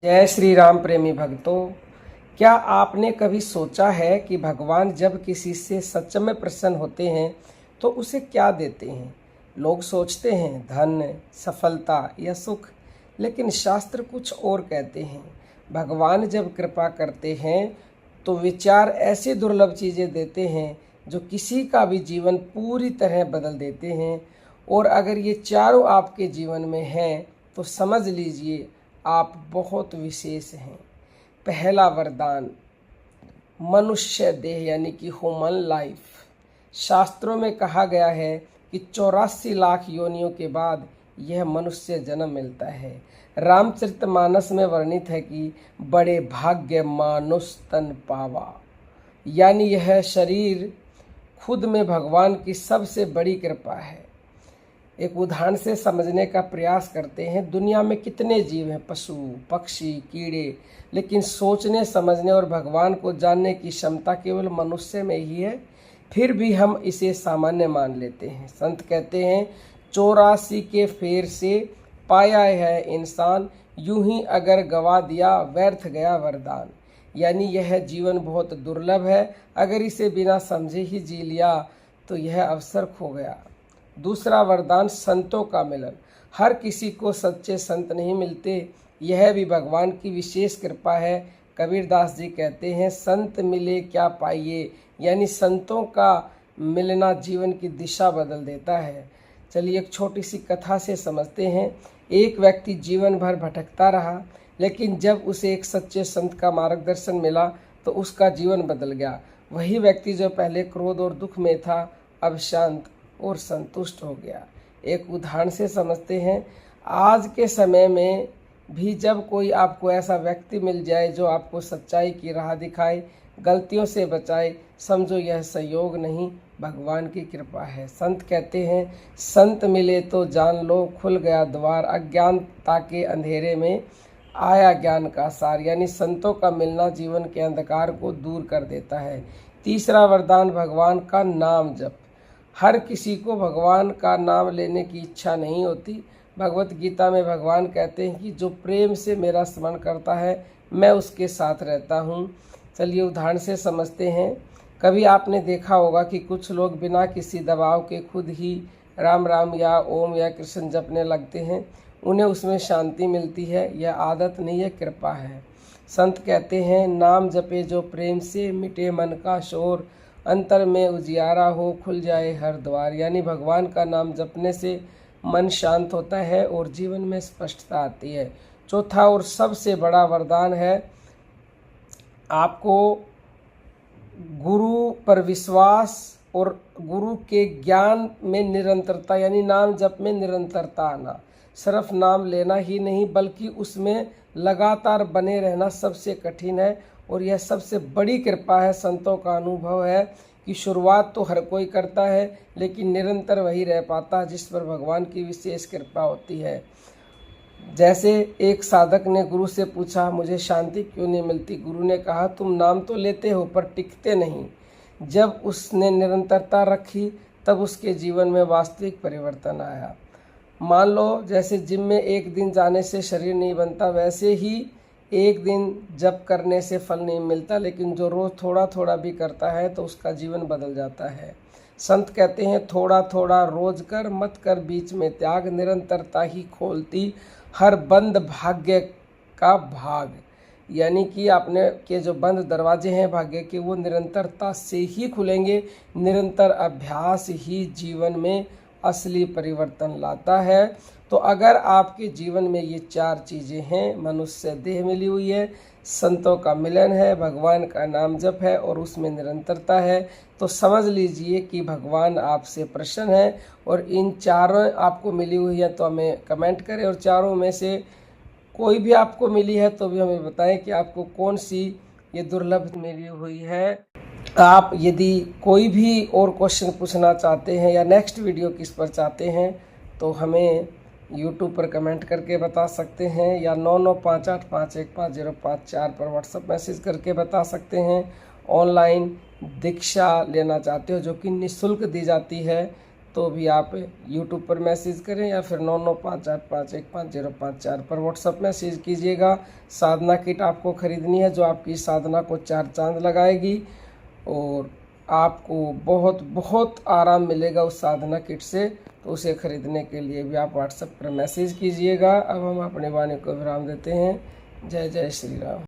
जय श्री राम प्रेमी भक्तों। क्या आपने कभी सोचा है कि भगवान जब किसी से सच में प्रसन्न होते हैं तो उसे क्या देते हैं? लोग सोचते हैं धन, सफलता या सुख, लेकिन शास्त्र कुछ और कहते हैं। भगवान जब कृपा करते हैं तो विचार ऐसी दुर्लभ चीज़ें देते हैं जो किसी का भी जीवन पूरी तरह बदल देते हैं। और अगर ये चारों आपके जीवन में हैं तो समझ लीजिए आप बहुत विशेष हैं। पहला वरदान, मनुष्य देह यानी कि ह्यूमन लाइफ। शास्त्रों में कहा गया है कि 84 लाख योनियों के बाद यह मनुष्य जन्म मिलता है। रामचरितमानस में वर्णित है कि बड़े भाग्य मानुष तन पावा, यानी यह शरीर खुद में भगवान की सबसे बड़ी कृपा है। एक उदाहरण से समझने का प्रयास करते हैं। दुनिया में कितने जीव हैं, पशु, पक्षी, कीड़े, लेकिन सोचने, समझने और भगवान को जानने की क्षमता केवल मनुष्य में ही है। फिर भी हम इसे सामान्य मान लेते हैं। संत कहते हैं 84 के फेर से पाया है इंसान, यूं ही अगर गवा दिया व्यर्थ गया वरदान। यानी यह जीवन बहुत दुर्लभ है, अगर इसे बिना समझे ही जी लिया तो यह अवसर खो गया। दूसरा वरदान, संतों का मिलन। हर किसी को सच्चे संत नहीं मिलते, यह भी भगवान की विशेष कृपा है। कबीरदास जी कहते हैं संत मिले क्या पाइए, यानी संतों का मिलना जीवन की दिशा बदल देता है। चलिए एक छोटी सी कथा से समझते हैं। एक व्यक्ति जीवन भर भटकता रहा, लेकिन जब उसे एक सच्चे संत का मार्गदर्शन मिला तो उसका जीवन बदल गया। वही व्यक्ति जो पहले क्रोध और दुख में था, अब शांत और संतुष्ट हो गया। एक उदाहरण से समझते हैं। आज के समय में भी जब कोई आपको ऐसा व्यक्ति मिल जाए जो आपको सच्चाई की राह दिखाए, गलतियों से बचाए, समझो यह संयोग नहीं, भगवान की कृपा है। संत कहते हैं संत मिले तो जान लो, खुल गया द्वार, अज्ञानता के अंधेरे में आया ज्ञान का सार। यानी संतों का मिलना जीवन के अंधकार को दूर कर देता है। तीसरा वरदान, भगवान का नाम जप। हर किसी को भगवान का नाम लेने की इच्छा नहीं होती। भगवत गीता में भगवान कहते हैं कि जो प्रेम से मेरा स्मरण करता है मैं उसके साथ रहता हूँ। चलिए उदाहरण से समझते हैं। कभी आपने देखा होगा कि कुछ लोग बिना किसी दबाव के खुद ही राम राम या ओम या कृष्ण जपने लगते हैं, उन्हें उसमें शांति मिलती है। यह आदत नहीं है, कृपा है। संत कहते हैं नाम जपे जो प्रेम से, मिटे मन का शोर, अंतर में उजियारा हो, खुल जाए हर द्वार। यानी भगवान का नाम जपने से मन शांत होता है और जीवन में स्पष्टता आती है। चौथा और सबसे बड़ा वरदान है आपको गुरु पर विश्वास और गुरु के ज्ञान में निरंतरता, यानी नाम जप में निरंतरता आना। सिर्फ नाम लेना ही नहीं बल्कि उसमें लगातार बने रहना सबसे कठिन है और यह सबसे बड़ी कृपा है। संतों का अनुभव है कि शुरुआत तो हर कोई करता है, लेकिन निरंतर वही रह पाता है जिस पर भगवान की विशेष कृपा होती है। जैसे एक साधक ने गुरु से पूछा मुझे शांति क्यों नहीं मिलती? गुरु ने कहा तुम नाम तो लेते हो पर टिकते नहीं। जब उसने निरंतरता रखी तब उसके जीवन में वास्तविक परिवर्तन आया। मान लो जैसे जिम में एक दिन जाने से शरीर नहीं बनता, वैसे ही एक दिन जप करने से फल नहीं मिलता, लेकिन जो रोज़ थोड़ा थोड़ा भी करता है तो उसका जीवन बदल जाता है। संत कहते हैं थोड़ा थोड़ा रोज कर, मत कर बीच में त्याग, निरंतरता ही खोलती हर बंद भाग्य का भाग। यानी कि आपने के जो बंद दरवाजे हैं भाग्य के, वो निरंतरता से ही खुलेंगे। निरंतर अभ्यास ही जीवन में असली परिवर्तन लाता है। तो अगर आपके जीवन में ये चार चीज़ें हैं, मनुष्य देह मिली हुई है, संतों का मिलन है, भगवान का नाम जप है और उसमें निरंतरता है, तो समझ लीजिए कि भगवान आपसे प्रसन्न है। और इन चारों आपको मिली हुई है तो हमें कमेंट करें, और चारों में से कोई भी आपको मिली है तो भी हमें बताएं कि आपको कौन सी ये दुर्लभ मिली हुई है। आप यदि कोई भी और क्वेश्चन पूछना चाहते हैं या नेक्स्ट वीडियो किस पर चाहते हैं तो हमें YouTube पर कमेंट करके बता सकते हैं, या 9958515054 पर व्हाट्सएप मैसेज करके बता सकते हैं। ऑनलाइन दीक्षा लेना चाहते हो जो कि निःशुल्क दी जाती है तो तो भी आप यूट्यूब पर मैसेज करें या फिर 9958515054 पर व्हाट्सएप मैसेज कीजिएगा। साधना किट आपको ख़रीदनी है जो आपकी साधना को 4 चांद लगाएगी और आपको बहुत बहुत आराम मिलेगा उस साधना किट से। तो उसे ख़रीदने के लिए भी आप व्हाट्सएप पर मैसेज कीजिएगा। अब हम अपनी वाणी को विराम देते हैं। जय जय श्री राम।